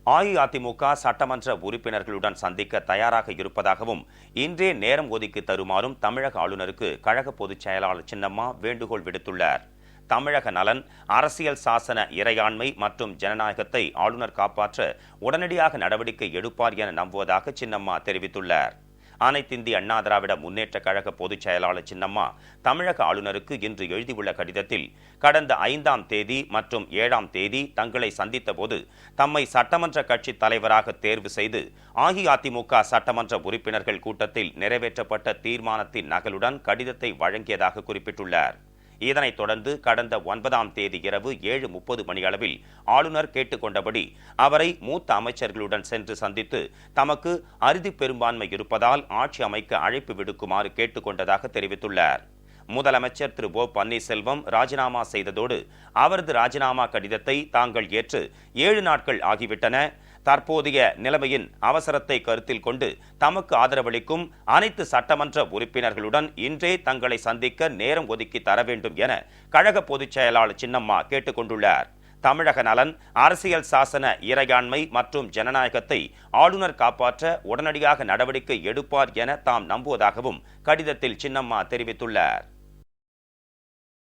அஇஅதிமுக சட்டமன்ற உறுப்பினர்களுடன் சந்திக்க தயாராக இருப்பதாகவும் இன்றே நேரம் ஒதுக்கி தருமாறும் தமிழக ஆளுநருக்கு கழக பொதுச் செயலாளர் சின்னம்மா வேண்டுகோள் விடுத்துள்ளார். தமிழக நலன், அரசியல் சாசன இறையாண்மை மற்றும் ஜனநாயகத்தை ஆளுநர் காப்பாற்ற உடனடியாக நடவடிக்கை எடுப்பார் என நம்புவதாக சின்னம்மா தெரிவித்துள்ளார். அனைத்திந்திய அண்ணா திராவிட முன்னேற்ற கழக பொதுச் செயலாளர் சின்னம்மா தமிழக ஆளுநருக்கு இன்று எழுதியுள்ள கடிதத்தில், கடந்த 5ஆம் தேதி மற்றும் 7ஆம் தேதி தங்களை சந்தித்த போது தம்மை சட்டமன்ற கட்சி தலைவராக தேர்வு செய்து அஇஅதிமுக சட்டமன்ற உறுப்பினர்கள் கூட்டத்தில் நிறைவேற்றப்பட்ட தீர்மானத்தின் நகலுடன் கடிதத்தை வழங்கியதாக குறிப்பிட்டுள்ளார். இதனைத் தொடர்ந்து கடந்த 9ஆம் தேதி இரவு 7:30 மணியளவில் ஆளுநர் கேட்டுக்கொண்டபடி அவரை மூத்த அமைச்சர்களுடன் சென்று சந்தித்து தமக்கு அறுதி பெரும்பான்மை இருப்பதால் ஆட்சி அமைக்க அழைப்பு விடுக்குமாறு கேட்டுக்கொண்டதாக தெரிவித்துள்ளார். முதலமைச்சர் திரு ஓ பன்னீர்செல்வம் ராஜினாமா செய்ததோடு அவரது ராஜினாமா கடிதத்தை தாங்கள் ஏற்று 7 நாட்கள் ஆகிவிட்டன. தற்போதைய நிலைமையின் அவசரத்தை கருத்தில் கொண்டு தமக்கு ஆதரவளிக்கும் அனைத்து சட்டமன்ற உறுப்பினர்களுடன் இன்றே தங்களை சந்திக்க நேரம் ஒதுக்கி தர வேண்டும் என கழக பொதுச் செயலாளர் சின்னம்மா கேட்டுக்கொண்டுள்ளார். தமிழக நலன், அரசியல் சாசன இறையாண்மை மற்றும் ஜனநாயகத்தை ஆளுநர் காப்பாற்ற உடனடியாக நடவடிக்கை எடுப்பார் என தாம் நம்புவதாகவும் கடிதத்தில் சின்னம்மா தெரிவித்துள்ளார்.